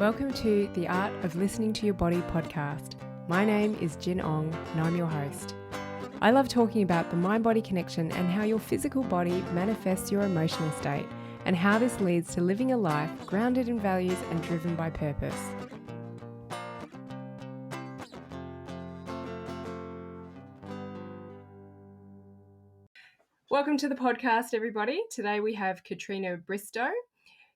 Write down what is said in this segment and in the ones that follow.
Welcome to the Art of Listening to Your Body podcast. My name is Jin Ong and I'm your host. I love talking about the mind-body connection and how your physical body manifests your emotional state and how this leads to living a life grounded in values and driven by purpose. Welcome to the podcast, everybody. Today we have Katrina Bristow.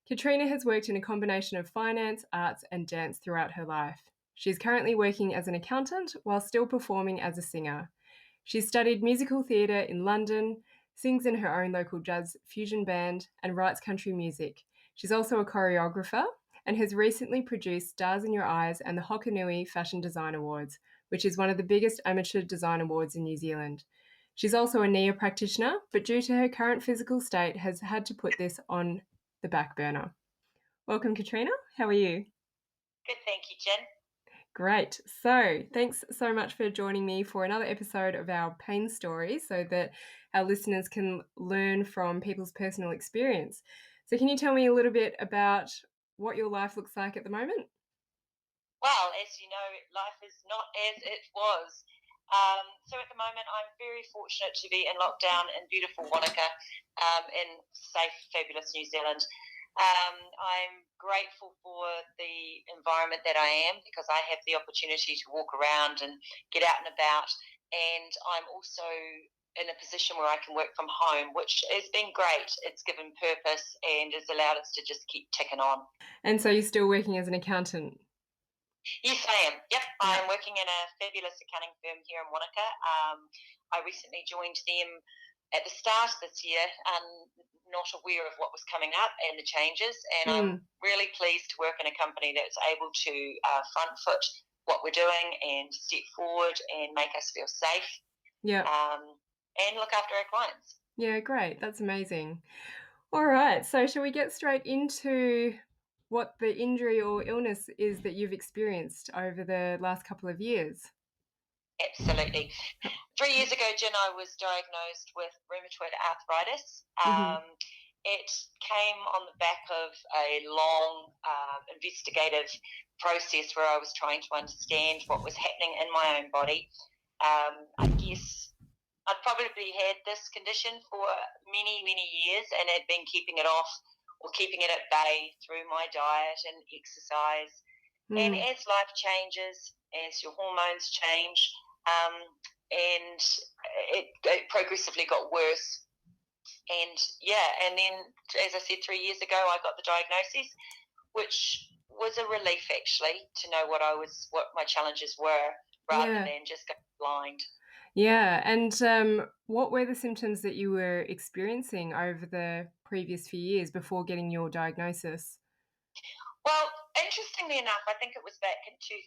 Katrina has worked in a combination of finance, arts, and dance throughout her life. She's currently working as an accountant while still performing as a singer. She studied musical theatre in London, sings in her own local jazz fusion band, and writes country music. She's also a choreographer and has recently produced Stars in Your Eyes and the Hokanui Fashion Design Awards, which is one of the biggest amateur design awards in New Zealand. She's also a NEA practitioner, but due to her current physical state, has had to put this on the back burner. Welcome, Katrina. How are you? Good, thank you, Jen. Great. So thanks so much for joining me for another episode of our pain stories so that our listeners can learn from people's personal experience. So can you tell me a little bit about what your life looks like at the moment? Well, as you know, life is not as it was. So at the moment, I'm very fortunate to be in lockdown in beautiful Wanaka, in safe, fabulous New Zealand. I'm grateful for the environment that I am because I have the opportunity to walk around and get out and about. And I'm also in a position where I can work from home, which has been great. It's given purpose and has allowed us to just keep ticking on. And so you're still working as an accountant? Yes, I am. Yep, I'm working in a fabulous accounting firm here in Wanaka. I recently joined them at the start of this year, not aware of what was coming up and the changes, and I'm really pleased to work in a company that's able to front foot what we're doing and step forward and make us feel safe. And look after our clients. Yeah, great. That's amazing. All right. So shall we get straight into what the injury or illness is that you've experienced over the last couple of years? Absolutely. 3 years ago, Jen, I was diagnosed with rheumatoid arthritis. It came on the back of a long investigative process where I was trying to understand what was happening in my own body. I guess I'd probably had this condition for many, many years and had been keeping it off or keeping it at bay through my diet and exercise. And as life changes, as your hormones change, and it progressively got worse. And then, as I said, 3 years ago, I got the diagnosis, which was a relief, actually, to know what my challenges were, rather than just going blind. Yeah, and what were the symptoms that you were experiencing over the previous few years before getting your diagnosis? Well, interestingly enough, I think it was back in 2000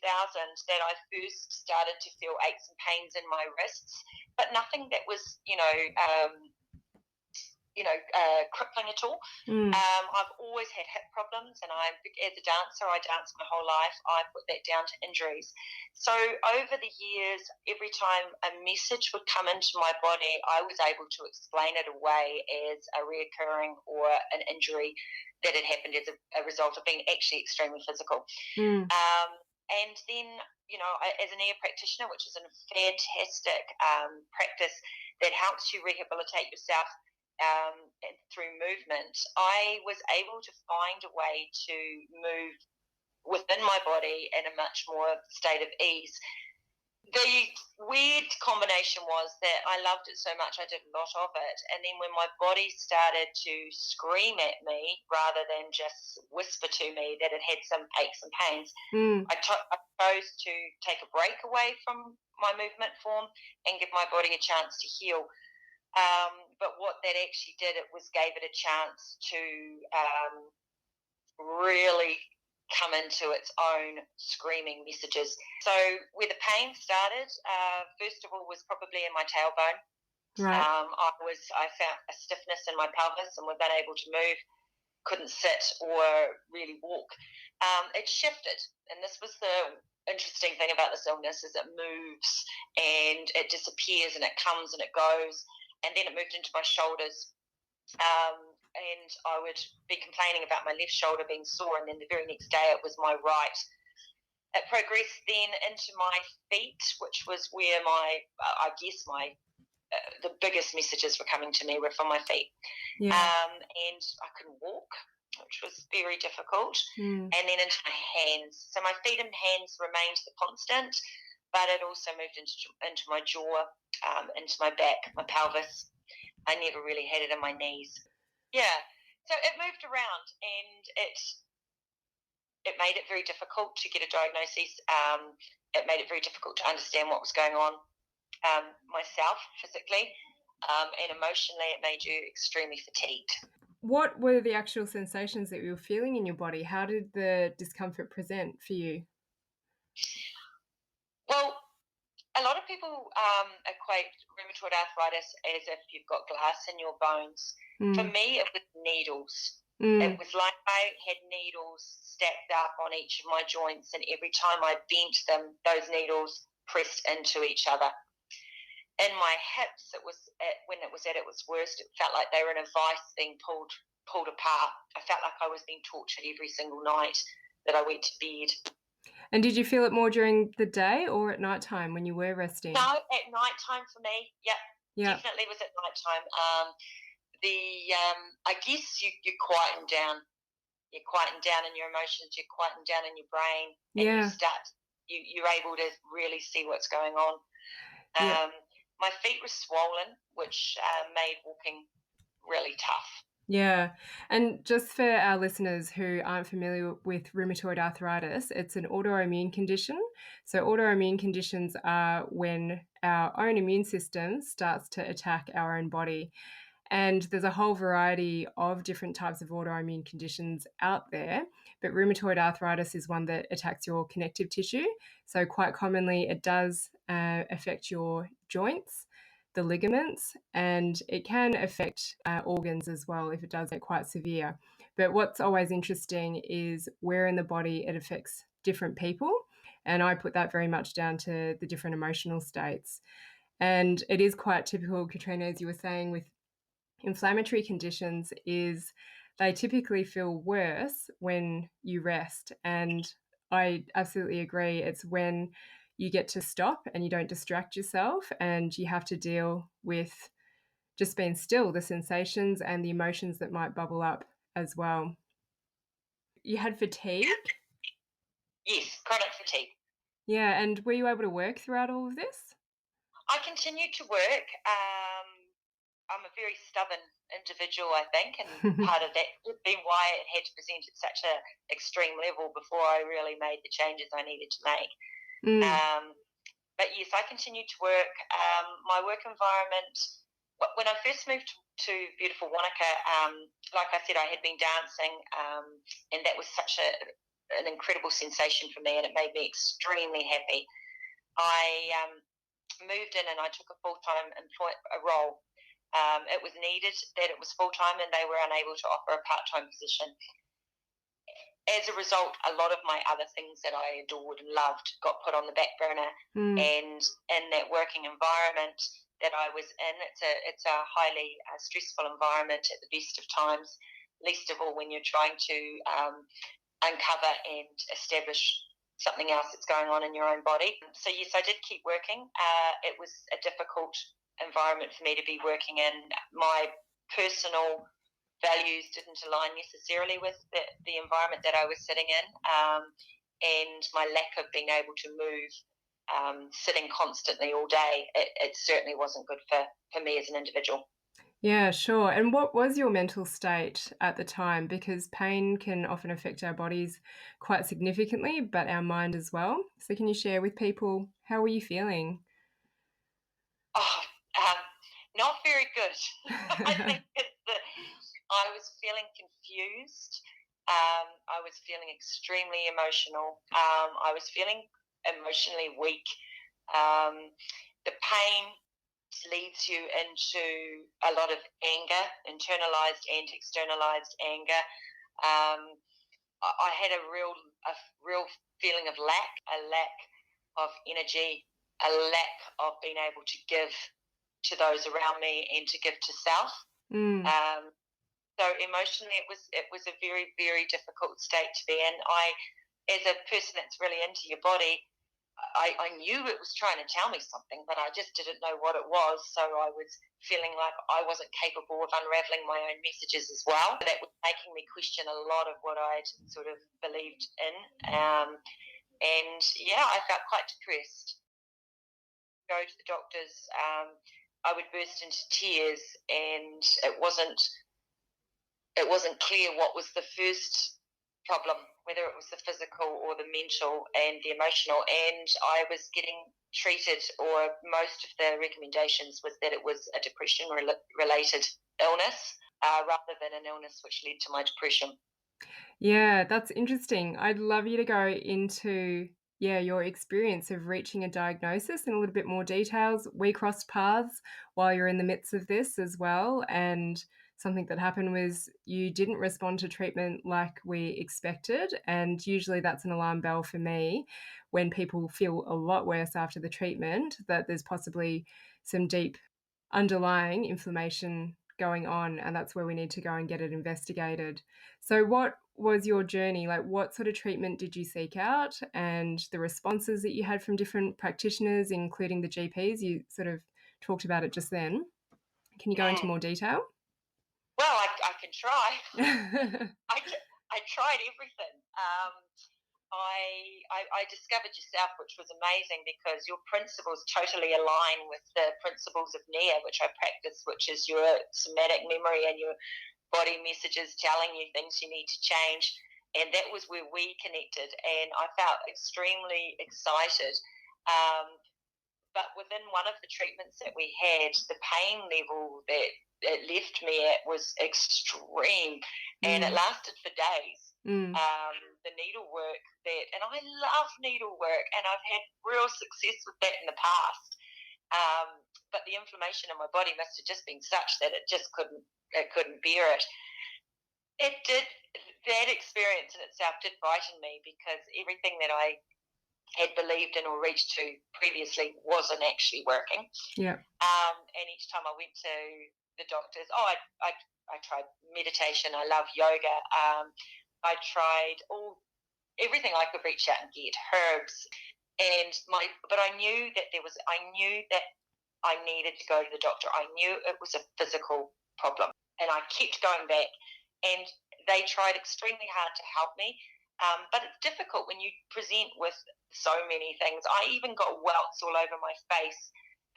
that I first started to feel aches and pains in my wrists, but nothing that was, crippling at all. I've always had hip problems, and as a dancer, I danced my whole life. I put that down to injuries. So over the years, every time a message would come into my body, I was able to explain it away as a reoccurring or an injury that had happened as a result of being actually extremely physical. And then, as an ear practitioner, which is a fantastic practice that helps you rehabilitate yourself through movement, I was able to find a way to move within my body in a much more state of ease. The weird combination was that I loved it so much, I did a lot of it. And then when my body started to scream at me rather than just whisper to me that it had some aches and pains, I chose to take a break away from my movement form and give my body a chance to heal. But what that actually did, it gave it a chance to really come into its own screaming messages. So where the pain started, first of all, was probably in my tailbone. Right. I found a stiffness in my pelvis and was unable to move, couldn't sit or really walk. It shifted, and this was the interesting thing about this illness, is it moves and it disappears and it comes and it goes, and then it moved into my shoulders. and I would be complaining about my left shoulder being sore, and then the very next day it was my right. It progressed then into my feet, which was where the biggest messages were coming to me were from my feet. Yeah. And I couldn't walk, which was very difficult. Mm. And then into my hands. So my feet and hands remained the constant, but it also moved into my jaw, into my back, my pelvis. I never really had it in my knees. Yeah. So it moved around, and it made it very difficult to get a diagnosis. It made it very difficult to understand what was going on myself physically, and emotionally. It made you extremely fatigued. What were the actual sensations that you were feeling in your body? How did the discomfort present for you? Well, a lot of people equate rheumatoid arthritis as if you've got glass in your bones. For me, it was needles. It was like I had needles stacked up on each of my joints, and every time I bent them, those needles pressed into each other. In my hips, when it was at its worst, it felt like they were in a vice being pulled apart. I felt like I was being tortured every single night that I went to bed. And did you feel it more during the day or at night time when you were resting? No, at night time for me. Yep. Definitely was at night time. I guess you quieten down. You're quieting down in your emotions. You're quieting down in your brain, and you're able to really see what's going on. My feet were swollen, which made walking really tough. Yeah. And just for our listeners who aren't familiar with rheumatoid arthritis, it's an autoimmune condition. So autoimmune conditions are when our own immune system starts to attack our own body. And there's a whole variety of different types of autoimmune conditions out there, but rheumatoid arthritis is one that attacks your connective tissue. So quite commonly it does affect your joints, the ligaments, and it can affect organs as well if it does get quite severe. But what's always interesting is where in the body it affects different people. And I put that very much down to the different emotional states. And it is quite typical, Katrina, as you were saying, with inflammatory conditions is they typically feel worse when you rest. And I absolutely agree. It's when you get to stop and you don't distract yourself and you have to deal with just being still, the sensations and the emotions that might bubble up as well. You had fatigue? Yes, chronic fatigue. Yeah, and were you able to work throughout all of this? I continued to work. I'm a very stubborn individual, I think, and part of that would be why it had to present at such an extreme level before I really made the changes I needed to make. But yes, I continued to work. My work environment, when I first moved to beautiful Wanaka, like I said, I had been dancing, and that was such an incredible sensation for me, and it made me extremely happy. I moved in and I took a full-time role. It was needed that it was full-time, and they were unable to offer a part-time position. As a result, a lot of my other things that I adored and loved got put on the back burner. And in that working environment that I was in, it's a highly stressful environment at the best of times, least of all when you're trying to uncover and establish something else that's going on in your own body. So yes, I did keep working. It was a difficult environment for me to be working in. My personal values didn't align necessarily with the environment that I was sitting in, and my lack of being able to move, sitting constantly all day, it certainly wasn't good for me as an individual. Yeah, sure. And what was your mental state at the time? Because pain can often affect our bodies quite significantly, but our mind as well. So can you share with people, how were you feeling? Oh, not very good. I think I was feeling confused. I was feeling extremely emotional. I was feeling emotionally weak. The pain leads you into a lot of anger, internalized and externalized anger. I had a real feeling of a lack of energy, a lack of being able to give to those around me and to give to self. So emotionally, it was a very, very difficult state to be in. As a person that's really into your body, I knew it was trying to tell me something, but I just didn't know what it was. So I was feeling like I wasn't capable of unraveling my own messages as well. That was making me question a lot of what I'd sort of believed in. And yeah, I felt quite depressed. Go to the doctors, I would burst into tears, and it wasn't clear what was the first problem, whether it was the physical or the mental and the emotional. And I was getting treated, or most of the recommendations was that it was a depression related illness, rather than an illness which led to my depression. Yeah, that's interesting. I'd love you to go into, yeah, your experience of reaching a diagnosis in a little bit more details. We crossed paths while you're in the midst of this as well, and something that happened was you didn't respond to treatment like we expected, and usually that's an alarm bell for me when people feel a lot worse after the treatment, that there's possibly some deep underlying inflammation going on, and that's where we need to go and get it investigated. So what was your journey? Like, what sort of treatment did you seek out, and the responses that you had from different practitioners, including the GPs? You sort of talked about it just then. Can you go into more detail? Well, I can try. I tried everything. I discovered yourself, which was amazing because your principles totally align with the principles of NIA, which I practice, which is your somatic memory and your body messages telling you things you need to change. And that was where we connected, and I felt extremely excited. But within one of the treatments that we had, the pain level that it left me at was extreme, and it lasted for days. The needlework and I love needlework, and I've had real success with that in the past. But the inflammation in my body must have just been such that it just couldn't bear it. That experience in itself did frighten me, because everything that I had believed in or reached to previously wasn't actually working. Yeah. And each time I went to the doctors, I tried meditation. I love yoga. I tried everything I could reach out and get, herbs, but I knew that I needed to go to the doctor. I knew it was a physical problem, and I kept going back, and they tried extremely hard to help me. But it's difficult when you present with so many things. I even got welts all over my face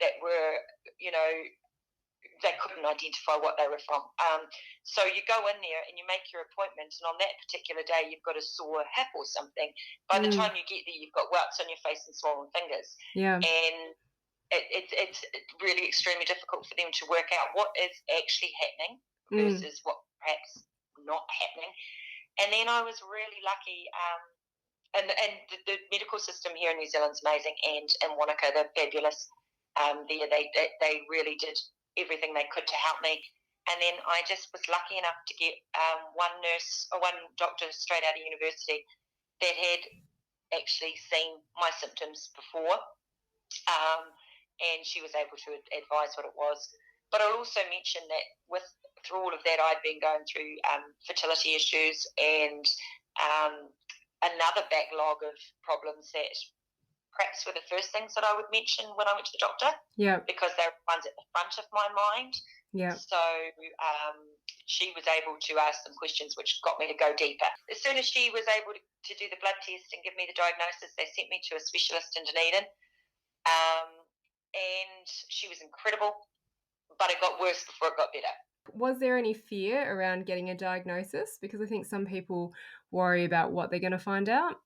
that were, they couldn't identify what they were from. So you go in there and you make your appointment, and on that particular day you've got a sore hip or something. By the time you get there, you've got welts on your face and swollen fingers. Yeah. And it's really extremely difficult for them to work out what is actually happening versus what perhaps not happening. And then I was really lucky, and the medical system here in New Zealand's amazing, and in Wanaka they're fabulous. They really did everything they could to help me. And then I just was lucky enough to get one doctor straight out of university that had actually seen my symptoms before, and she was able to advise what it was. But I'll also mention that through all of that, I'd been going through fertility issues and another backlog of problems that perhaps were the first things that I would mention when I went to the doctor. Yeah. Because they were ones at the front of my mind. Yeah. So she was able to ask some questions which got me to go deeper. As soon as she was able to do the blood test and give me the diagnosis, they sent me to a specialist in Dunedin. And she was incredible, but it got worse before it got better. Was there any fear around getting a diagnosis? Because I think some people worry about what they're going to find out.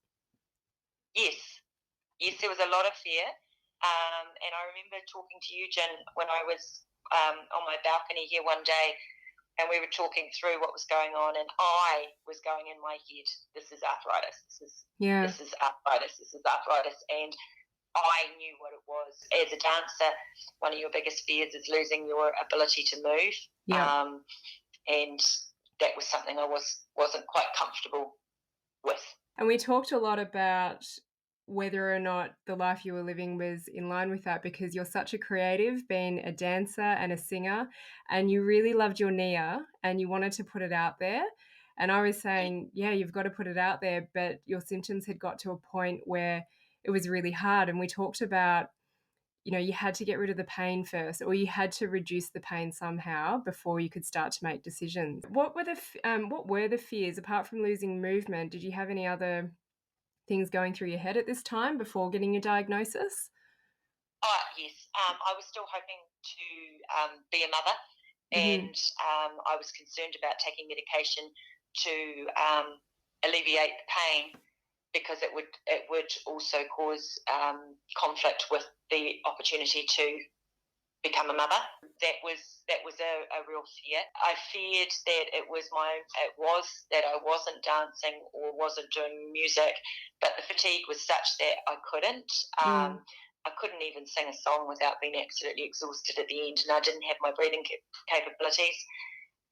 Yes, there was a lot of fear. And I remember talking to you, Jen, when I was on my balcony here one day, and we were talking through what was going on, and I was going in my head, this is arthritis, this is arthritis, this is arthritis, and I knew what it was. As a dancer, one of your biggest fears is losing your ability to move. Yeah. And that was something I wasn't quite comfortable with. And we talked a lot about whether or not the life you were living was in line with that, because you're such a creative, being a dancer and a singer, and you really loved your Nia and you wanted to put it out there. And I was saying, yeah, you've got to put it out there, but your symptoms had got to a point where it was really hard. And we talked about, you had to get rid of the pain first, or you had to reduce the pain somehow before you could start to make decisions. What were the fears apart from losing movement? Did you have any other things going through your head at this time before getting your diagnosis? Oh, yes. I was still hoping to be a mother, Mm-hmm. and I was concerned about taking medication to alleviate the pain, because it would also cause conflict with the opportunity to become a mother. That was a real fear. I feared that it was that I wasn't dancing or wasn't doing music, but the fatigue was such that I couldn't. I couldn't even sing a song without being absolutely exhausted at the end, and I didn't have my breathing capabilities.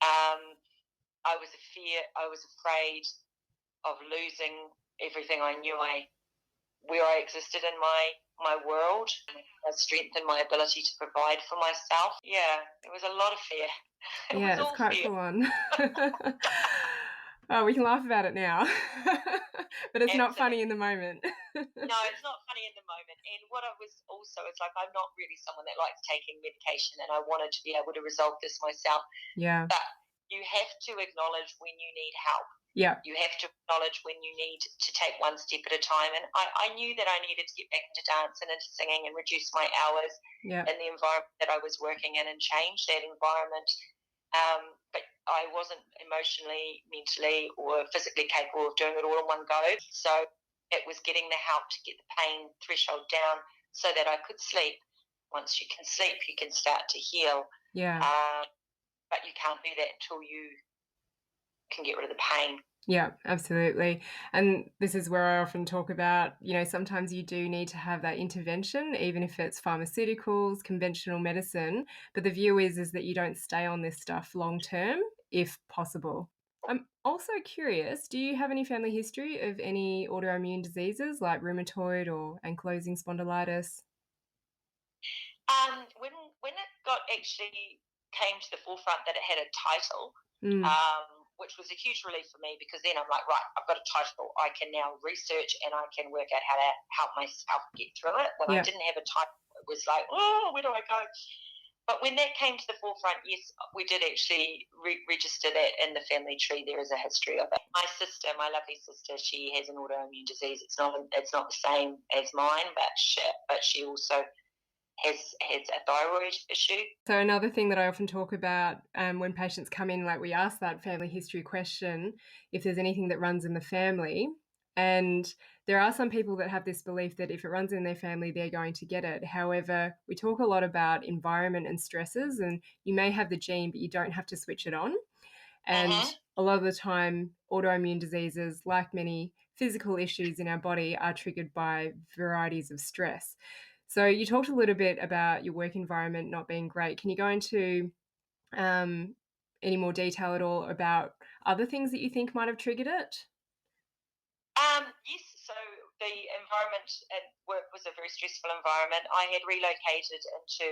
I was afraid of losing everything I knew where I existed in my world. I strengthened my ability to provide for myself. Yeah, it was a lot of fear. It was Yeah, it's all quite fear. full on. Oh, we can laugh about it now, but it's not funny Absolutely. in the moment. No, it's not funny in the moment. And what I was also, it's like I'm not really someone that likes taking medication, and I wanted to be able to resolve this myself. Yeah. But you have to acknowledge when you need help. Yeah. You have to acknowledge when you need to take one step at a time. And I knew that I needed to get back into dance and into singing and reduce my hours Yeah. in the environment that I was working in and change that environment. But I wasn't emotionally, mentally, or physically capable of doing it all in one go. So it was getting the help to get the pain threshold down so that I could sleep. Once you can sleep, you can start to heal. Yeah. But you can't do that until you can get rid of the pain. Yeah, absolutely. And this is where I often talk about, sometimes you do need to have that intervention, even if it's pharmaceuticals, conventional medicine. But the view is that you don't stay on this stuff long term, if possible. I'm also curious, do you have any family history of any autoimmune diseases like rheumatoid or ankylosing spondylitis? When it got actually came to the forefront that it had a title, Mm, which was a huge relief for me, because then I'm like, right, I've got a title. I can now research and I can work out how to help myself get through it. When I yeah. didn't have a title, it was like, oh, where do I go? But when that came to the forefront, yes, we did actually register that in the family tree. There is a history of it. My sister, my lovely sister, she has an autoimmune disease. It's not the same as mine, but she also has a thyroid issue. So another thing that I often talk about when patients come in, like we ask that family history question, if there's anything that runs in the family. And there are some people that have this belief that if it runs in their family, they're going to get it. However, we talk a lot about environment and stresses, and you may have the gene, but you don't have to switch it on. And a lot of the time, autoimmune diseases, like many physical issues in our body, are triggered by varieties of stress. So you talked a little bit about your work environment not being great. Can you go into any more detail at all about other things that you think might have triggered it? Yes, so the environment at work was a very stressful environment. I had relocated into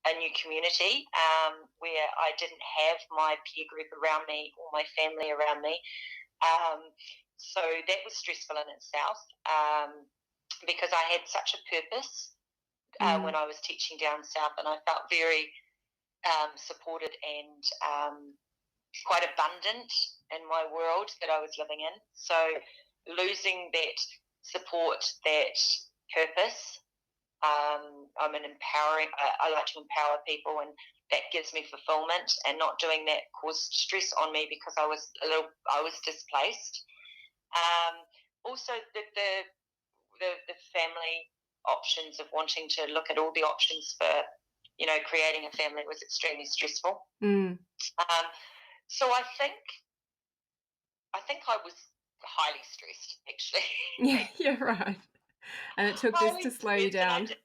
a new community, where I didn't have my peer group around me or my family around me. So that was stressful in itself, because I had such a purpose when I was teaching down south, and I felt very supported and quite abundant in my world that I was living in. So losing that support, that purpose, I'm an empowering. I like to empower people, and that gives me fulfillment. And not doing that caused stress on me because I was displaced. Also, the family options of wanting to look at all the options for creating a family was extremely stressful. So I think I was highly stressed, actually. Yeah, right. And it took this Highly to slow you stressed, and I down. didn't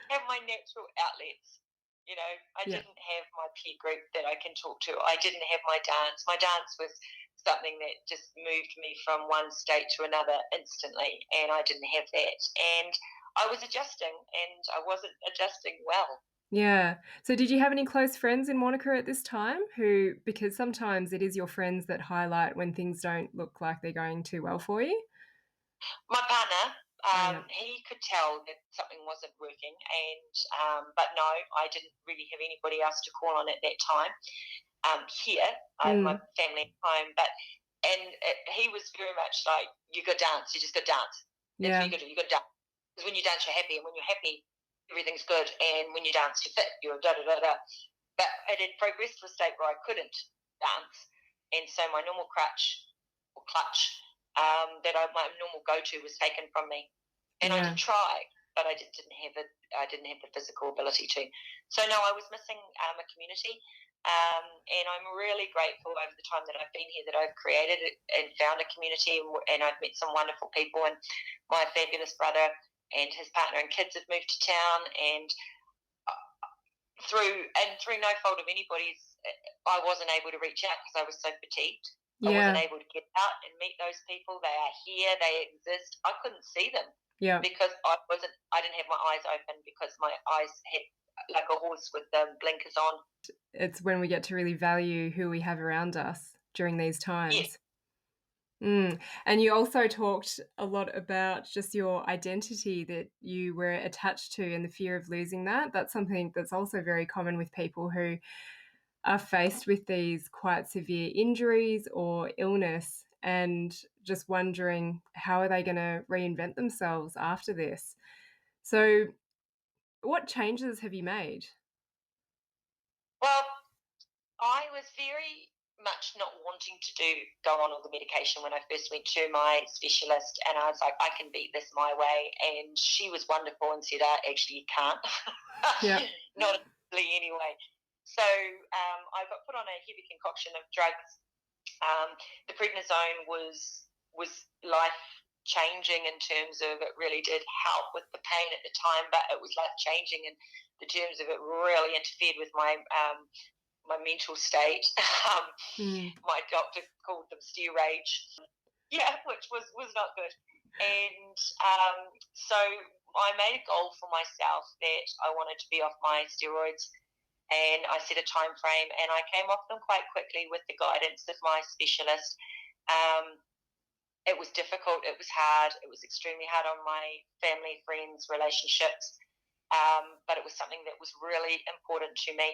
have my natural outlets. I Yeah. didn't have my peer group that I can talk to. I didn't have my dance. My dance was something that just moved me from one state to another instantly, and I didn't have that. And I was adjusting, and I wasn't adjusting well. Yeah. So did you have any close friends in Monica at this time who, because sometimes it is your friends that highlight when things don't look like they're going too well for you? My partner, Oh, yeah. he could tell that something wasn't working, and but no, I didn't really have anybody else to call on at that time. Here, I have my Mm. family at home, but he was very much like, you got to dance, you just got to dance. That's what Yeah. you got to do. You got to dance because when you dance, you're happy, and when you're happy, everything's good, and when you dance, you're fit. You're da da da da. But it had progressed to a state where I couldn't dance, and so my normal crutch or clutch my normal go-to was taken from me, and I Yeah. did try, but I just didn't have it. I didn't have the physical ability to. So no, I was missing a community, and I'm really grateful over the time that I've been here that I've created and found a community, and I've met some wonderful people. And my fabulous brother and his partner and kids have moved to town, and through no fault of anybody's, I wasn't able to reach out because I was so fatigued. I wasn't Yeah. able to get out and meet those people. They are here. They exist. I couldn't see them Yeah. because I didn't have my eyes open because my eyes had like a horse with the blinkers on. It's when we get to really value who we have around us during these Yeah. times. Mm. And you also talked a lot about just your identity that you were attached to and the fear of losing that. That's something that's also very common with people who are faced with these quite severe injuries or illness and just wondering how are they going to reinvent themselves after this. So, what changes have you made? Well, I was very much not wanting to go on all the medication when I first went to my specialist, and I was like, I can beat this my way. And she was wonderful and said, actually, you can't. Yeah. Not really, anyway. So I got put on a heavy concoction of drugs. The prednisone was life changing in terms of it really did help with the pain at the time, but it was life changing in the terms of it really interfered with my mental state. Mm. My doctor called them steer rage. Yeah, which was not good. And so I made a goal for myself that I wanted to be off my steroids, and I set a time frame, and I came off them quite quickly with the guidance of my specialist. Um, it was difficult. It was hard. It was extremely hard on my family, friends, relationships. But it was something that was really important to me.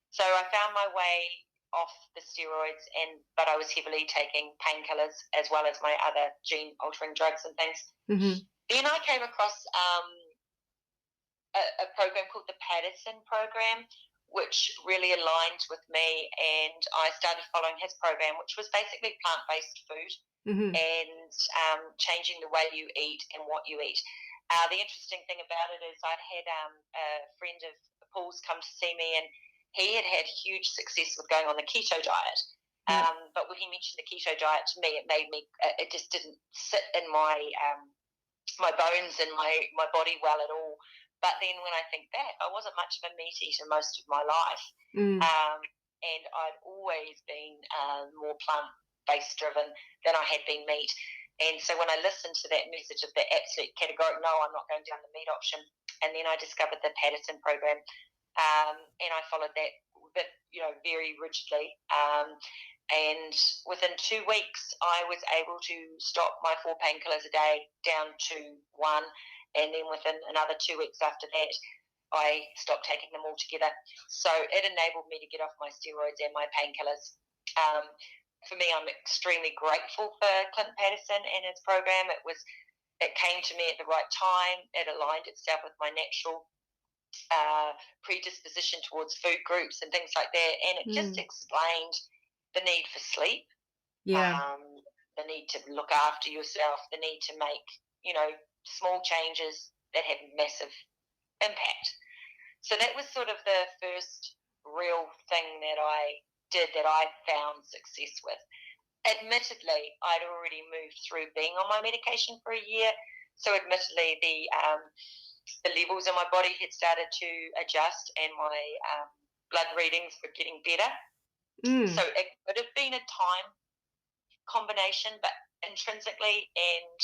So I found my way off the steroids, but I was heavily taking painkillers as well as my other gene altering drugs and things. Mm-hmm. Then I came across a program called the Paddison Program, which really aligned with me, and I started following his program, which was basically plant-based food Mm-hmm. and changing the way you eat and what you eat. The interesting thing about it is I'd had a friend of Paul's come to see me, and he had had huge success with going on the keto diet. Yep. But when he mentioned the keto diet to me, it just didn't sit in my bones and my body well at all. But then when I think back, I wasn't much of a meat eater most of my life. Mm. And I'd always been more plant-based driven than I had been meat. And so when I listened to that message of the absolute categoric, no, I'm not going down the meat option. And then I discovered the Paddison Program, and I followed that, but very rigidly. And within 2 weeks, I was able to stop my 4 painkillers a day down to 1, and then within another 2 weeks after that, I stopped taking them altogether. So it enabled me to get off my steroids and my painkillers. For me, I'm extremely grateful for Clint Paddison and his program. It came to me at the right time. It aligned itself with my natural predisposition towards food groups and things like that, and it just explained the need for sleep, Yeah. the need to look after yourself, the need to make small changes that have massive impact. So that was sort of the first real thing that I did that I found success with. Admittedly, I'd already moved through being on my medication for a year, so admittedly the levels in my body had started to adjust, and my blood readings were getting better. So it could have been a time combination, but intrinsically and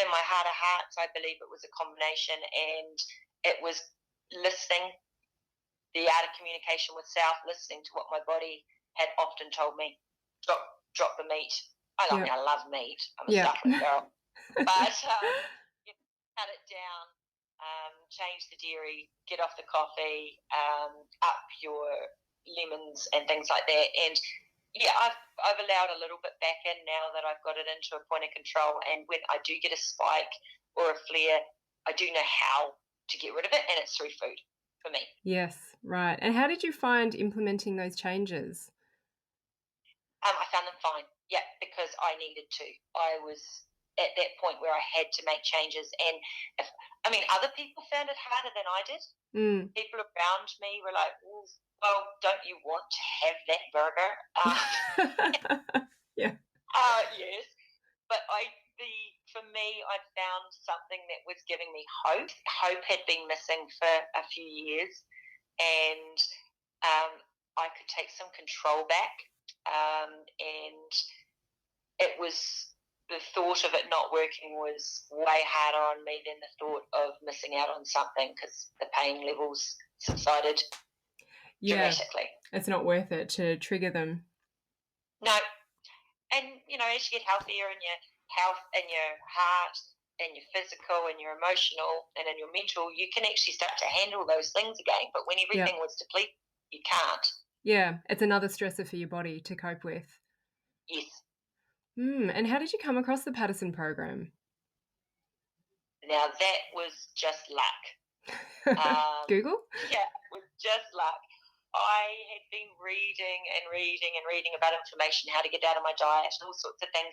in my heart of hearts, I believe it was a combination, and it was listening, the art of communication with self, listening to what my body had often told me. Drop the meat. I love meat. I'm a stuffing girl. But cut it down, change the dairy, get off the coffee, up your lemons and things like that. And I've allowed a little bit back in now that I've got it into a point of control. And when I do get a spike or a flare, I do know how to get rid of it, and it's through food for me. Yes, right. And how did you find implementing those changes? I found them fine. Yeah, because I needed to. I was at that point where I had to make changes. And other people found it harder than I did. People around me were like, well, don't you want to have that burger? Yeah. Yes. But for me, I found something that was giving me hope. Hope had been missing for a few years, and I could take some control back. And it was, the thought of it not working was way harder on me than the thought of missing out on something, because the pain levels subsided dramatically. It's not worth it to trigger them. No. And, as you get healthier in your health, in your heart, in your physical, in your emotional, and in your mental, you can actually start to handle those things again. But when everything was depleted, you can't. Yeah, it's another stressor for your body to cope with. Yes. And how did you come across the Paddison Program? Now, that was just luck. Google? Yeah, it was just luck. I had been reading about inflammation, how to get out of my diet, and all sorts of things.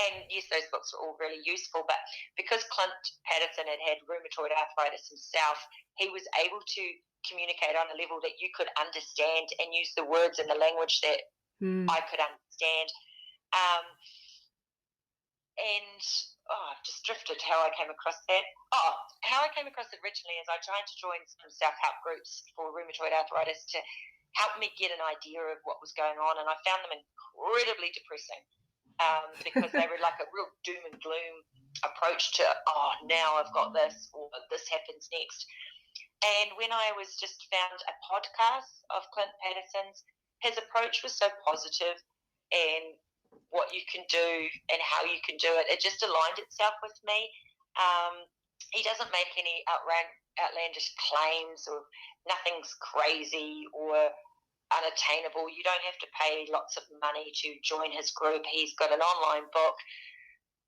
And yes, those books were all really useful. But because Clint Paddison had rheumatoid arthritis himself, he was able to communicate on a level that you could understand and use the words and the language that I could understand. I've just drifted how I came across that. How I came across it originally is I tried to join some self-help groups for rheumatoid arthritis to help me get an idea of what was going on, and I found them incredibly depressing because they were like a real doom and gloom approach to, now I've got this, or this happens next. And when I was just found a podcast of Clint Paddison's, his approach was so positive, and what you can do and how you can do it, it just aligned itself with me. He doesn't make any outlandish claims, or nothing's crazy or unattainable. You don't have to pay lots of money to join his group. He's got an online book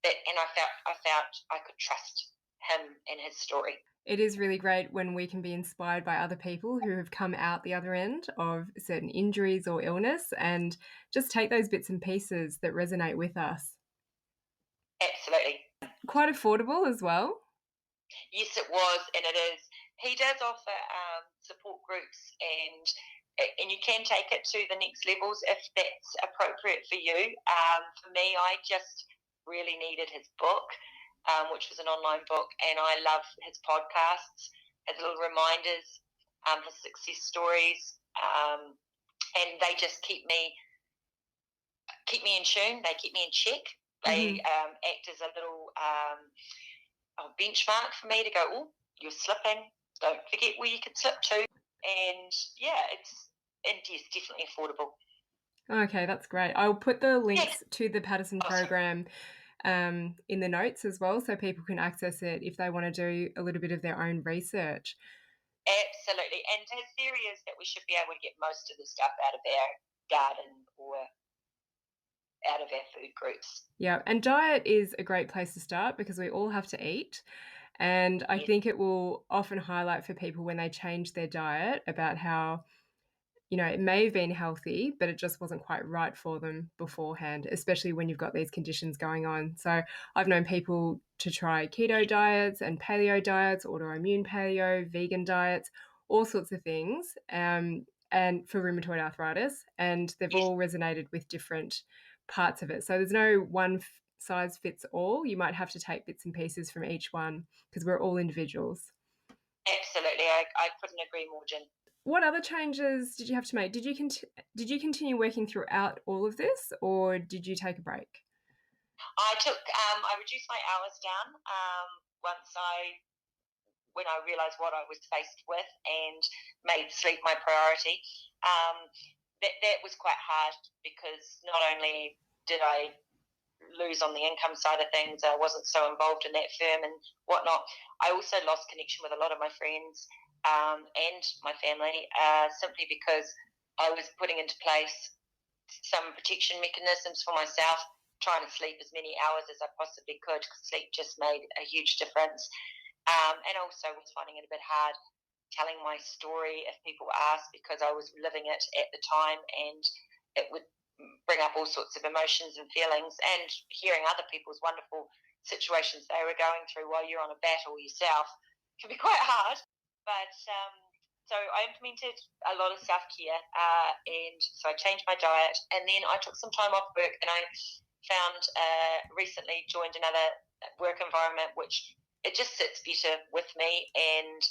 and I felt I could trust him and his story. It is really great when we can be inspired by other people who have come out the other end of certain injuries or illness, and just take those bits and pieces that resonate with us. Absolutely. Quite affordable as well. Yes, it was, and it is. He does offer support groups, and you can take it to the next levels if that's appropriate for you. For me, I just really needed his book, which was an online book, and I love his podcasts, his little reminders, his success stories, and they just keep me in tune. They keep me in check. They act as a little benchmark for me to go, you're slipping. Don't forget where you could slip to. And it's definitely affordable. Okay, that's great. I'll put the links to the Paddison Program in the notes as well, so people can access it if they want to do a little bit of their own research. Absolutely. And his theory is that we should be able to get most of the stuff out of our garden or out of our food groups. Yeah, and diet is a great place to start because we all have to eat. And I think it will often highlight for people when they change their diet about how, it may have been healthy, but it just wasn't quite right for them beforehand, especially when you've got these conditions going on. So I've known people to try keto diets and paleo diets, autoimmune paleo, vegan diets, all sorts of things, and for rheumatoid arthritis, and they've all resonated with different parts of it. So there's no one size fits all. You might have to take bits and pieces from each one because we're all individuals. Absolutely. I couldn't agree more, Jen. What other changes did you have to make? Did you continue working throughout all of this, or did you take a break? I reduced my hours down when I realised what I was faced with and made sleep my priority. That was quite hard because not only did I lose on the income side of things, I wasn't so involved in that firm and whatnot. I also lost connection with a lot of my friends and my family simply because I was putting into place some protection mechanisms for myself, trying to sleep as many hours as I possibly could, because sleep just made a huge difference. And also was finding it a bit hard telling my story if people asked, because I was living it at the time, and it would bring up all sorts of emotions and feelings, and hearing other people's wonderful situations they were going through while you're on a battle yourself can be quite hard. But so I implemented a lot of self-care, and so I changed my diet, and then I took some time off work, and I found recently joined another work environment which it just sits better with me, and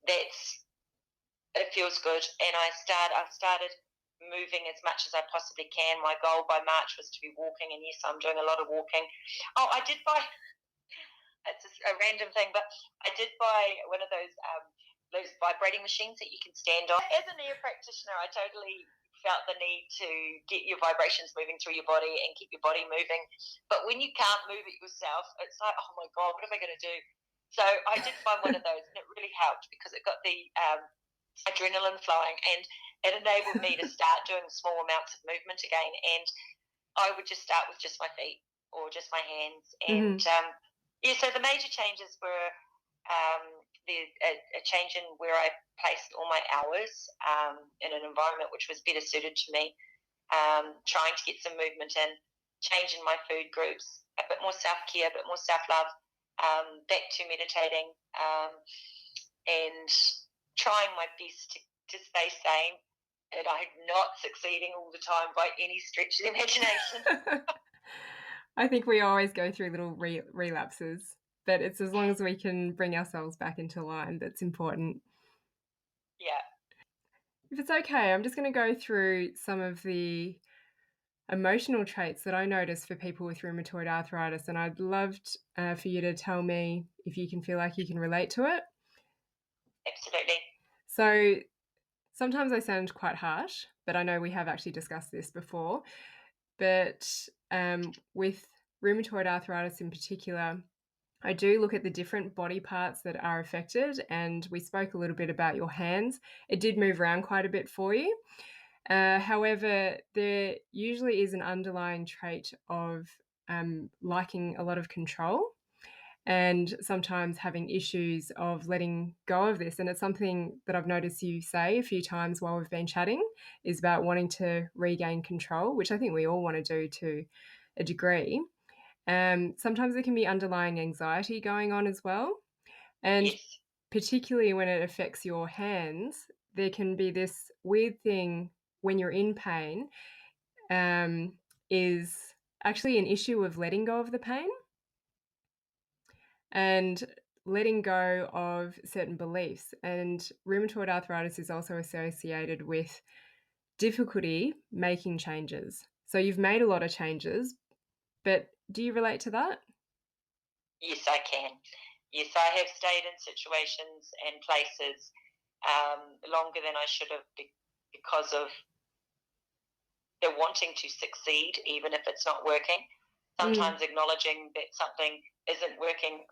it feels good. And I started moving as much as I possibly can. My goal by March was to be walking, and yes, I'm doing a lot of walking. Oh, I did buy, it's a random thing, but I did buy one of those vibrating machines that you can stand on. As an ear practitioner, I totally felt the need to get your vibrations moving through your body and keep your body moving. But when you can't move it yourself, it's like, oh my God, what am I going to do? So I did find one of those, and it really helped because it got the adrenaline flowing, and it enabled me to start doing small amounts of movement again. And I would just start with just my feet or just my hands. And so the major changes were a change in where I placed all my hours in an environment which was better suited to me, trying to get some movement in, changing my food groups, a bit more self-care, a bit more self-love, back to meditating, and trying my best to stay sane. And I'm not succeeding all the time by any stretch of the imagination. I think we always go through little relapses, but it's as long as we can bring ourselves back into line that's important. Yeah. If it's okay, I'm just going to go through some of the emotional traits that I notice for people with rheumatoid arthritis, and I'd love for you to tell me if you can feel like you can relate to it. Absolutely. So sometimes I sound quite harsh, but I know we have actually discussed this before. But with rheumatoid arthritis in particular, I do look at the different body parts that are affected, and we spoke a little bit about your hands. It did move around quite a bit for you. However, there usually is an underlying trait of liking a lot of control and sometimes having issues of letting go of this. And it's something that I've noticed you say a few times while we've been chatting, is about wanting to regain control, which I think we all want to do to a degree. Sometimes there can be underlying anxiety going on as well. And yes. Particularly when it affects your hands, there can be this weird thing when you're in pain, is actually an issue of letting go of the pain and letting go of certain beliefs. And rheumatoid arthritis is also associated with difficulty making changes. So you've made a lot of changes, but do you relate to that? Yes, I can. Yes, I have stayed in situations and places longer than I should have because of the wanting to succeed, even if it's not working. Sometimes acknowledging that something isn't working,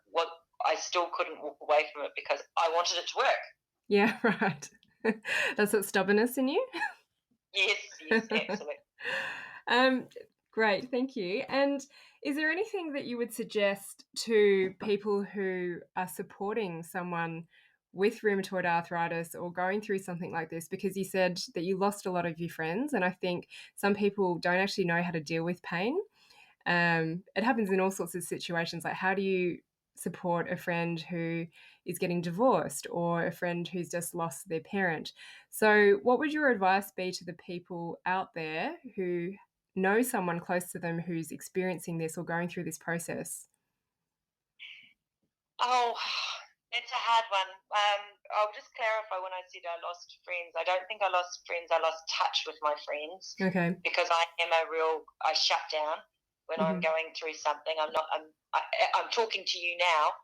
I still couldn't walk away from it because I wanted it to work. Yeah, right. That's that stubbornness in you? Yes, absolutely. Great, thank you. And is there anything that you would suggest to people who are supporting someone with rheumatoid arthritis or going through something like this? Because you said that you lost a lot of your friends, and I think some people don't actually know how to deal with pain. It happens in all sorts of situations. Like, how do you support a friend who is getting divorced or a friend who's just lost their parent? So what would your advice be to the people out there who know someone close to them who's experiencing this or going through this process? Oh, it's a hard one. I'll just clarify, when I said I lost friends, I don't think I lost friends. I lost touch with my friends. Okay. Because I shut down. when I'm going through something. I'm talking to you now,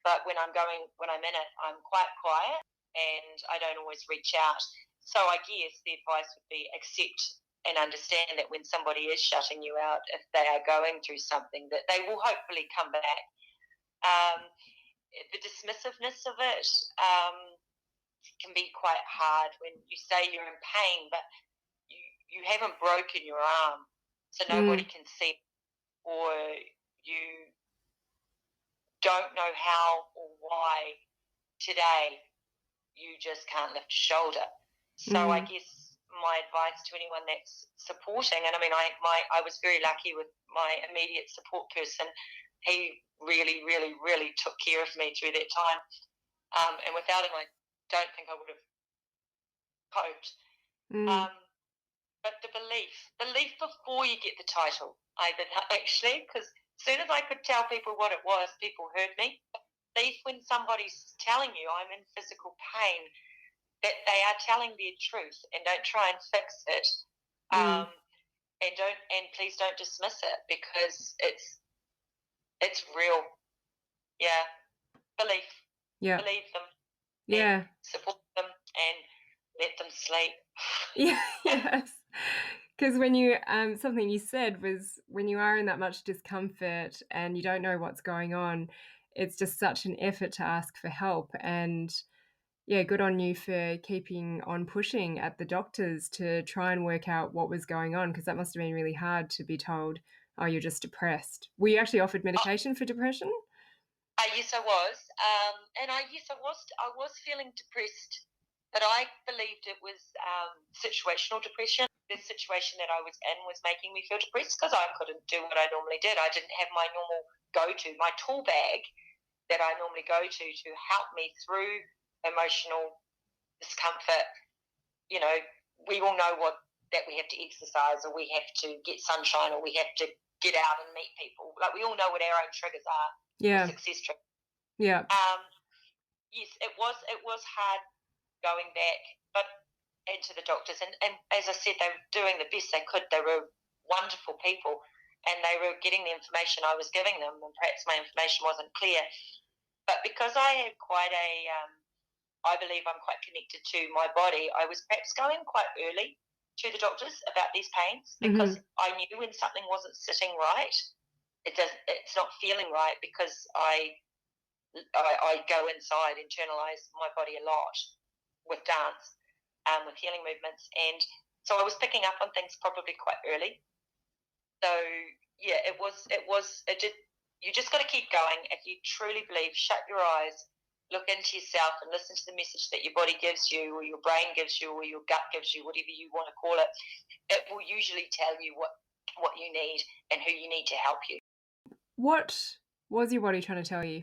but when I'm in it, I'm quite quiet and I don't always reach out. So I guess the advice would be accept and understand that when somebody is shutting you out, if they are going through something, that they will hopefully come back. The dismissiveness of it can be quite hard when you say you're in pain, but you haven't broken your arm, so nobody can see, or you don't know how or why today you just can't lift a shoulder. So I guess my advice to anyone that's supporting, and I mean, I was very lucky with my immediate support person. He really, really, really took care of me through that time. And without him, I don't think I would have coped. But the belief before you get the title, actually, because as soon as I could tell people what it was, people heard me. Belief when somebody's telling you I'm in physical pain, that they are telling their truth, and don't try and fix it, and please don't dismiss it, because it's real. Yeah, belief. Yeah, believe them. Yeah, support them and let them sleep. Yes. Because when you something you said was, when you are in that much discomfort and you don't know what's going on, it's just such an effort to ask for help. And yeah, good on you for keeping on pushing at the doctors to try and work out what was going on, because that must have been really hard to be told, oh, you're just depressed. Were you actually offered medication for depression? Yes, I was. I was feeling depressed, but I believed it was situational depression. The situation that I was in was making me feel depressed because I couldn't do what I normally did. I didn't have my normal go-to, my tool bag that I normally go to help me through emotional discomfort. You know, we all know that we have to exercise, or we have to get sunshine, or we have to get out and meet people. Like, we all know what our own triggers are. Yeah. Success triggers. Yeah. Yes, it was hard going back, but into the doctors, and as I said, they were doing the best they could. They were wonderful people, and they were getting the information I was giving them, and perhaps my information wasn't clear. But because I had quite I believe I'm quite connected to my body, I was perhaps going quite early to the doctors about these pains, because I knew when something wasn't sitting right. It's not feeling right, because I go inside, internalize my body a lot with dance, with healing movements, and so I was picking up on things probably quite early. So yeah, it did. You just got to keep going. If you truly believe, shut your eyes, look into yourself, and listen to the message that your body gives you, or your brain gives you, or your gut gives you, whatever you want to call it. It will usually tell you what you need and who you need to help you. What was your body trying to tell you?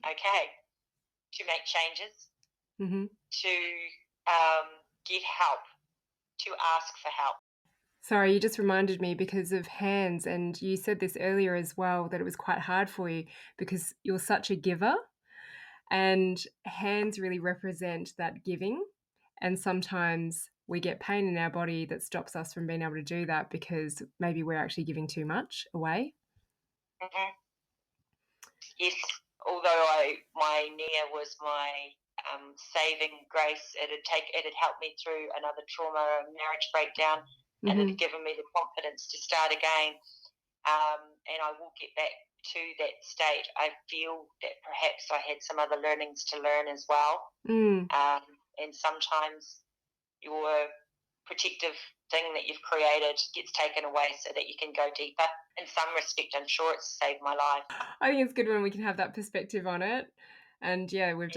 Okay, to make changes, to get help, to ask for help. Sorry, you just reminded me because of hands, and you said this earlier as well, that it was quite hard for you because you're such a giver, and hands really represent that giving, and sometimes we get pain in our body that stops us from being able to do that because maybe we're actually giving too much away. Yes, although my Nia was my saving grace. It had helped me through another trauma, a marriage breakdown, and it had given me the confidence to start again. And I will get back to that state. I feel that perhaps I had some other learnings to learn as well. And sometimes your protective thing that you've created gets taken away so that you can go deeper. In some respect, I'm sure it's saved my life. I think it's good when we can have that perspective on it. And yeah, we've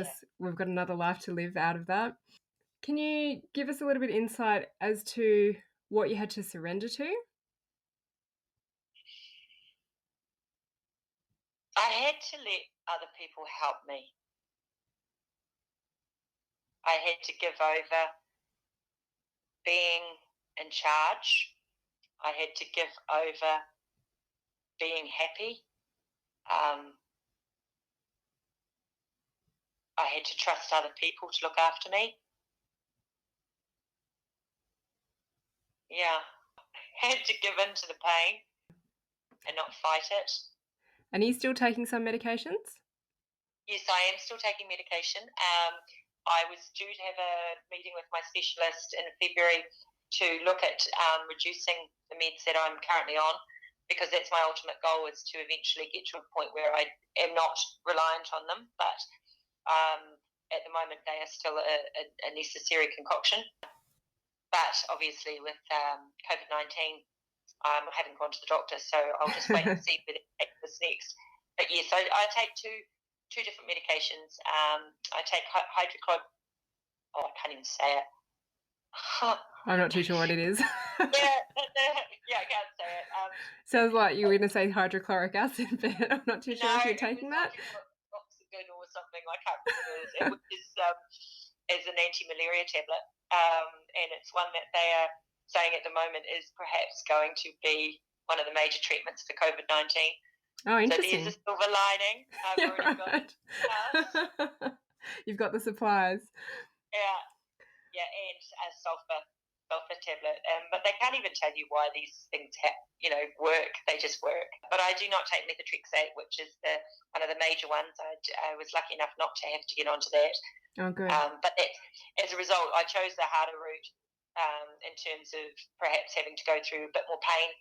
got another life to live out of that. Can you give us a little bit of insight as to what you had to surrender to? I had to let other people help me. I had to give over being in charge. I had to give over being happy. I had to trust other people to look after me. Yeah. had to give in to the pain and not fight it. And are you still taking some medications? Yes, I am still taking medication. I was due to have a meeting with my specialist in February to look at reducing the meds that I'm currently on, because that's my ultimate goal, is to eventually get to a point where I am not reliant on them. But at the moment, they are still a necessary concoction. But obviously with COVID-19, I haven't gone to the doctor, so I'll just wait and see where they take this next. But yes, I take two different medications. I take hydrochloric. Oh, I can't even say it. I'm not too sure what it is. Yeah, I can't say it. Sounds like you were going to say hydrochloric acid, but I'm not too sure if you're taking that. Oxygen or something. I can't remember what it is. It is an anti-malaria tablet, and it's one that they are saying at the moment is perhaps going to be one of the major treatments for COVID-19. Oh, interesting. So there's a silver lining. I've already got it. You've got the supplies. Yeah, and a sulfur tablet. But they can't even tell you why these things work. They just work. But I do not take methotrexate, which is one of the major ones. I was lucky enough not to have to get onto that. Oh, good. But as a result, I chose the harder route in terms of perhaps having to go through a bit more pain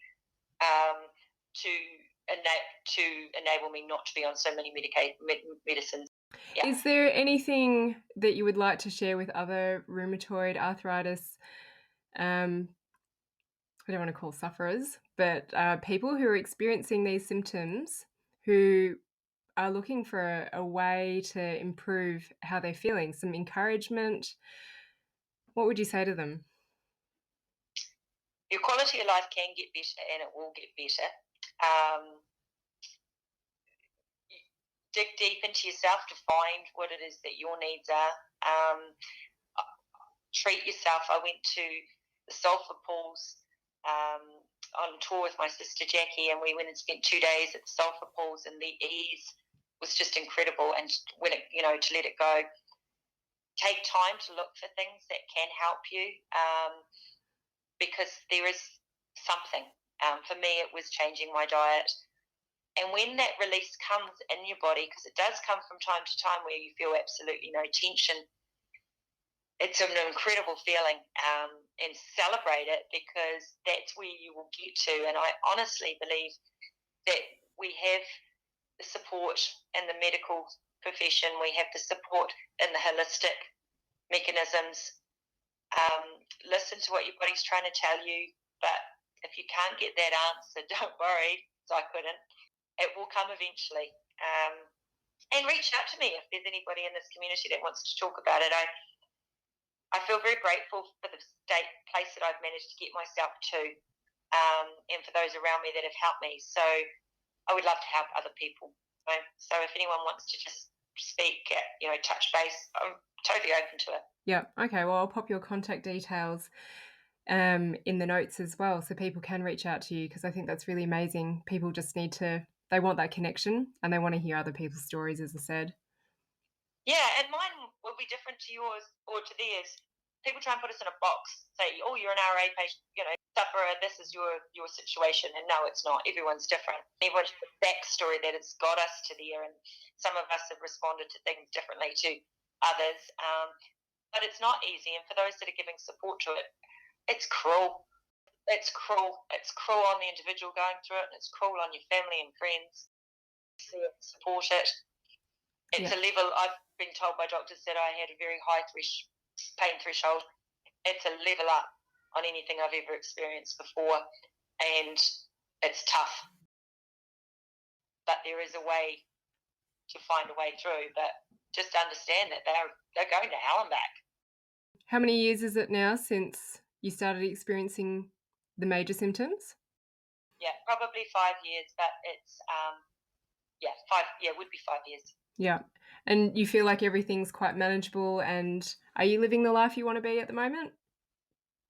to enable me not to be on so many medicines. Yeah. Is there anything that you would like to share with other rheumatoid arthritis, I don't want to call sufferers, but people who are experiencing these symptoms, who are looking for a way to improve how they're feeling, some encouragement? What would you say to them? Your quality of life can get better, and it will get better. Dig deep into yourself to find what it is that your needs are. Treat yourself. I went to the sulphur pools on tour with my sister Jackie, and we went and spent 2 days at the sulphur pools, and the ease was just incredible. And when to let it go, take time to look for things that can help you, because there is something. For me, it was changing my diet. And when that release comes in your body, because it does come from time to time where you feel absolutely no tension, it's an incredible feeling, and celebrate it, because that's where you will get to. And I honestly believe that we have the support in the medical profession, we have the support in the holistic mechanisms. Listen to what your body's trying to tell you, but if you can't get that answer, don't worry, because I couldn't. It will come eventually. And reach out to me if there's anybody in this community that wants to talk about it. I feel very grateful for the place that I've managed to get myself to, and for those around me that have helped me. So I would love to help other people. So if anyone wants to just speak, touch base, I'm totally open to it. Yeah. Okay. Well, I'll pop your contact details in the notes as well, so people can reach out to you, because I think that's really amazing. People just they want that connection, and they want to hear other people's stories, as I said. Yeah, and mine will be different to yours or to theirs. People try and put us in a box, say, oh, you're an RA patient, sufferer, this is your situation. And no, it's not. Everyone's different. Everyone's got a backstory that has got us to there, and some of us have responded to things differently to others. But it's not easy, and for those that are giving support to it, it's cruel. It's cruel. It's cruel on the individual going through it, and it's cruel on your family and friends. Support it. It's a level. I've been told by doctors that I had a very high pain threshold. It's a level up on anything I've ever experienced before, and it's tough. But there is a way to find a way through. But just understand that they're going to hell and back. How many years is it now since you started experiencing the major symptoms? Yeah, probably 5 years, but it's would be 5 years. Yeah. And you feel like everything's quite manageable, and are you living the life you want to be at the moment?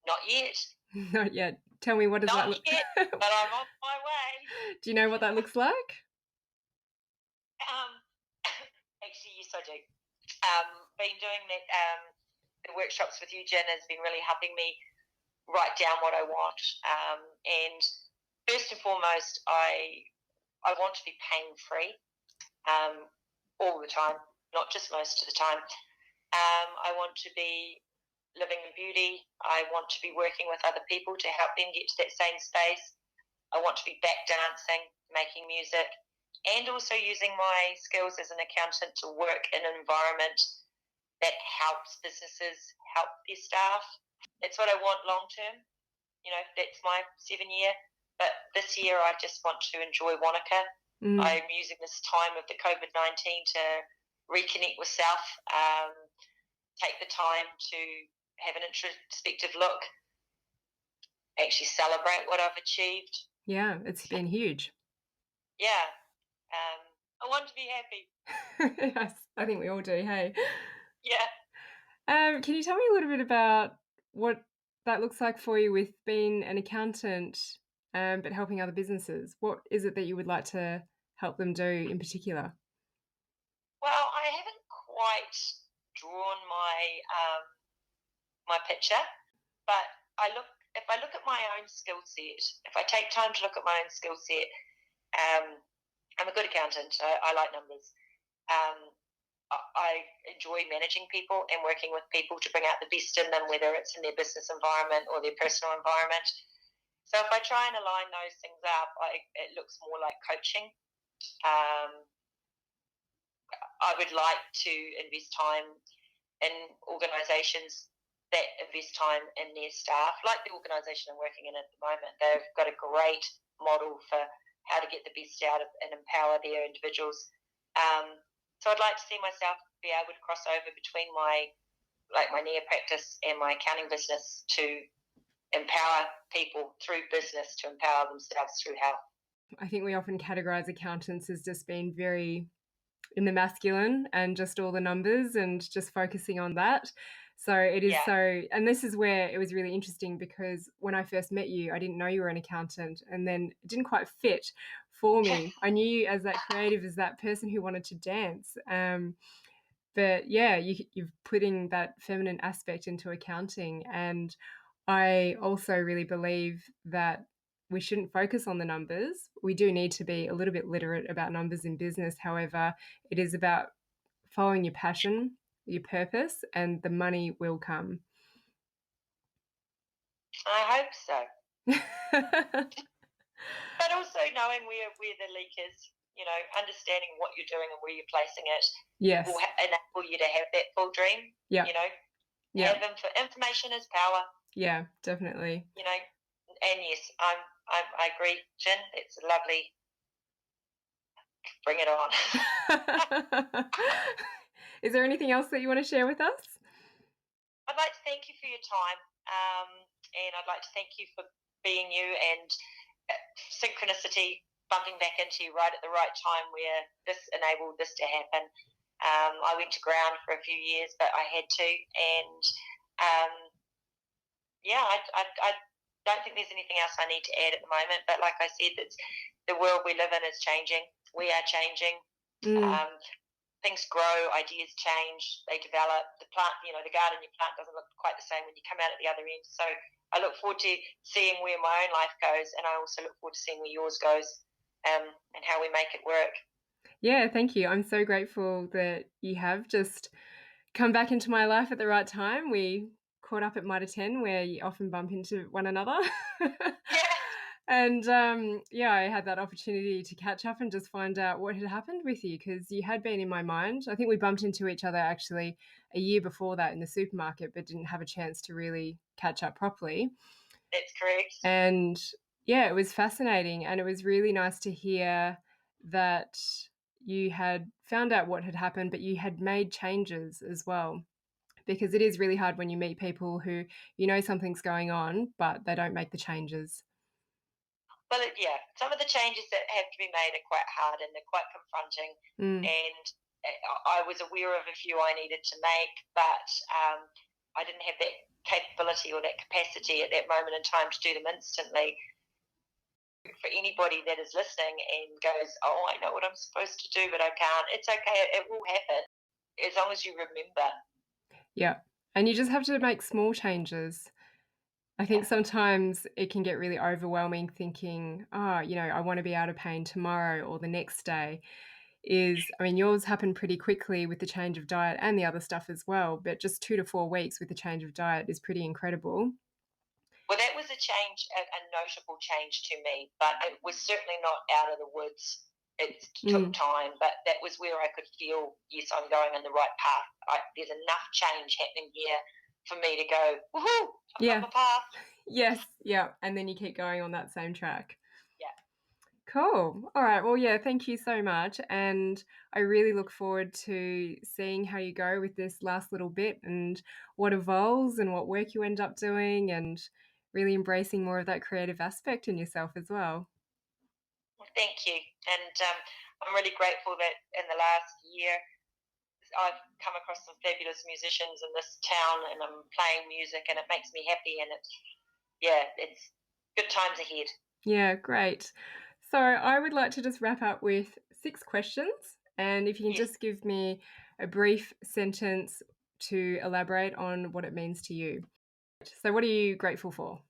Not yet. Not yet. Tell me, what does that look like? Not yet, but I'm on my way. Do you know what that looks like? Actually, yes, I do. Been doing that. The workshops with you, Jen, has been really helping me write down what I want. And first and foremost, I want to be pain-free all the time, not just most of the time. I want to be living in beauty. I want to be working with other people to help them get to that same space. I want to be back dancing, making music, and also using my skills as an accountant to work in an environment that helps businesses help their staff. That's what I want long term. That's my 7 year. But this year, I just want to enjoy Wanaka. I'm using this time of the COVID-19 to reconnect with self, take the time to have an introspective look, actually celebrate what I've achieved. Yeah, it's been huge. Yeah. I want to be happy. Yes, I think we all do, hey? Yeah. Can you tell me a little bit about what that looks like for you with being an accountant, but helping other businesses? What is it that you would like to help them do in particular? Well, I haven't quite drawn my picture, but if I look at my own skill set, if I take time to look at my own skill set, I'm a good accountant. I like numbers. I enjoy managing people and working with people to bring out the best in them, whether it's in their business environment or their personal environment. So if I try and align those things up, it looks more like coaching. I would like to invest time in organisations that invest time in their staff, like the organisation I'm working in at the moment. They've got a great model for how to get the best out of and empower their individuals. So I'd like to see myself be able to cross over between my NEA practice and my accounting business to empower people through business, to empower themselves through health. I think we often categorise accountants as just being very in the masculine and just all the numbers and just focusing on that. So it is and this is where it was really interesting, because when I first met you, I didn't know you were an accountant, and then it didn't quite fit for me. I knew you as that creative, as that person who wanted to dance. But yeah, you're putting that feminine aspect into accounting. And I also really believe that we shouldn't focus on the numbers. We do need to be a little bit literate about numbers in business. However, it is about following your passion, your purpose, and the money will come. I hope so. But also knowing where the leak is, understanding what you're doing and where you're placing it, yes, will enable you to have that full dream. Yeah. Have information is power. Yeah, definitely. And yes, I agree, Jen. It's lovely. Bring it on. Is there anything else that you want to share with us? I'd like to thank you for your time, and I'd like to thank you for being you, and synchronicity bumping back into you right at the right time where this enabled this to happen. I went to ground for a few years, but I had to, and I don't think there's anything else I need to add at the moment. But like I said, the world we live in is changing. We are changing. Things grow, ideas change, they develop. The plant, the garden you plant doesn't look quite the same when you come out at the other end. So I look forward to seeing where my own life goes, and I also look forward to seeing where yours goes, and how we make it work. Yeah, thank you. I'm so grateful that you have just come back into my life at the right time. We caught up at Mitre 10, where you often bump into one another. Yeah. And I had that opportunity to catch up and just find out what had happened with you, because you had been in my mind. I think we bumped into each other actually a year before that in the supermarket, but didn't have a chance to really catch up properly. That's correct. And yeah, it was fascinating. And it was really nice to hear that you had found out what had happened, but you had made changes as well. Because it is really hard when you meet people who something's going on, but they don't make the changes. Well, some of the changes that have to be made are quite hard and they're quite confronting. And I was aware of a few I needed to make, but I didn't have that capability or that capacity at that moment in time to do them instantly. For anybody that is listening and goes, oh, I know what I'm supposed to do, but I can't, it's okay. It will happen as long as you remember. Yeah. And you just have to make small changes. I think sometimes it can get really overwhelming thinking, "Oh, I wanna be out of pain tomorrow or the next day." Yours happened pretty quickly with the change of diet and the other stuff as well, but just 2 to 4 weeks with the change of diet is pretty incredible. Well, that was a notable change to me, but it was certainly not out of the woods. It took Mm, time, but that was where I could feel, yes, I'm going in the right path. There's enough change happening here for me to go, woohoo, I've got yeah. my path. Yes, yeah, and then you keep going on that same track. Yeah. Cool. All right. Well, yeah, thank you so much. And I really look forward to seeing how you go with this last little bit and what evolves and what work you end up doing and really embracing more of that creative aspect in yourself as well. Well, thank you. And I'm really grateful that in the last year, I've come across some fabulous musicians in this town and I'm playing music and it makes me happy. And it's good times ahead. Yeah, great. So I would like to just wrap up with 6 questions. And if you can Yes. just give me a brief sentence to elaborate on what it means to you. So, what are you grateful for?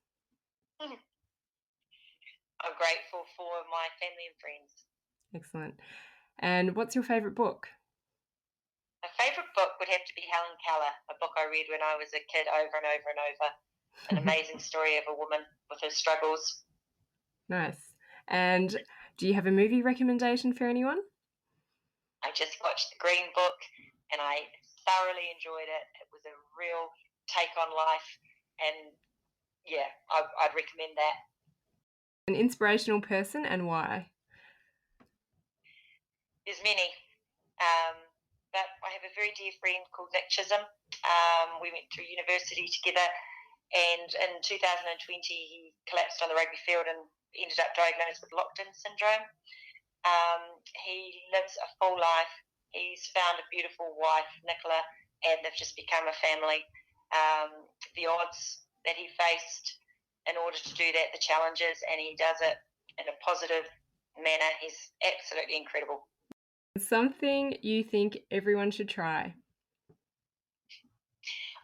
I'm grateful for my family and friends. Excellent. And what's your favorite book? My favourite book would have to be Helen Keller, a book I read when I was a kid over and over and over. An amazing story of a woman with her struggles. Nice. And do you have a movie recommendation for anyone? I just watched The Green Book and I thoroughly enjoyed it. It was a real take on life, and I'd recommend that. An inspirational person and why? There's many, but I have a very dear friend called Nick Chisholm. We went through university together, and in 2020 he collapsed on the rugby field and ended up diagnosed with locked-in syndrome. He lives a full life. He's found a beautiful wife, Nicola, and they've just become a family. The odds that he faced in order to do that, the challenges, and he does it in a positive manner. He's absolutely incredible. Something you think everyone should try.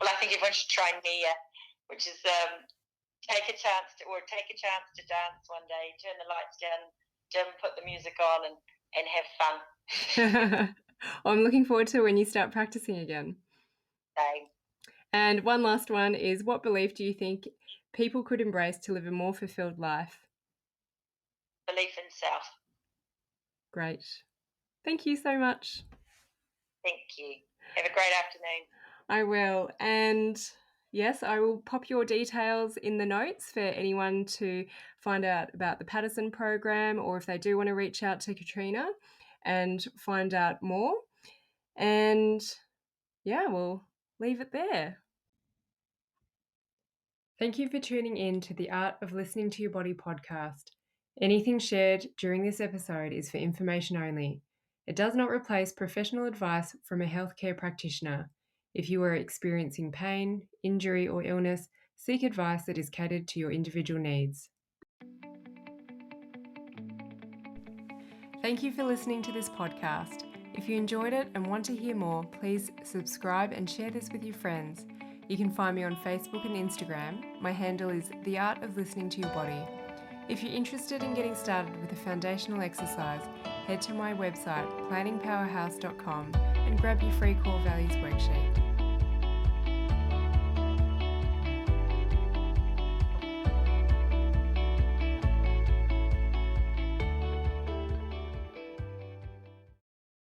Well, I think everyone should try Nia, which is take a chance to dance one day, turn the lights down, dim, put the music on, and have fun. I'm looking forward to when you start practicing again. So, And one last one is what belief do you think people could embrace to live a more fulfilled life? belief in self. Great. Thank you so much. Thank you. Have a great afternoon. I will. And yes, I will pop your details in the notes for anyone to find out about the Paddison Program or if they do want to reach out to Katrina and find out more. And yeah, we'll leave it there. Thank you for tuning in to the Art of Listening to Your Body podcast. Anything shared during this episode is for information only. It does not replace professional advice from a healthcare practitioner. If you are experiencing pain, injury, or illness, seek advice that is catered to your individual needs. Thank you for listening to this podcast. If you enjoyed it and want to hear more, please subscribe and share this with your friends. You can find me on Facebook and Instagram. My handle is The Art of Listening to Your Body. If you're interested in getting started with a foundational exercise, head to my website, planningpowerhouse.com, and grab your free core values worksheet.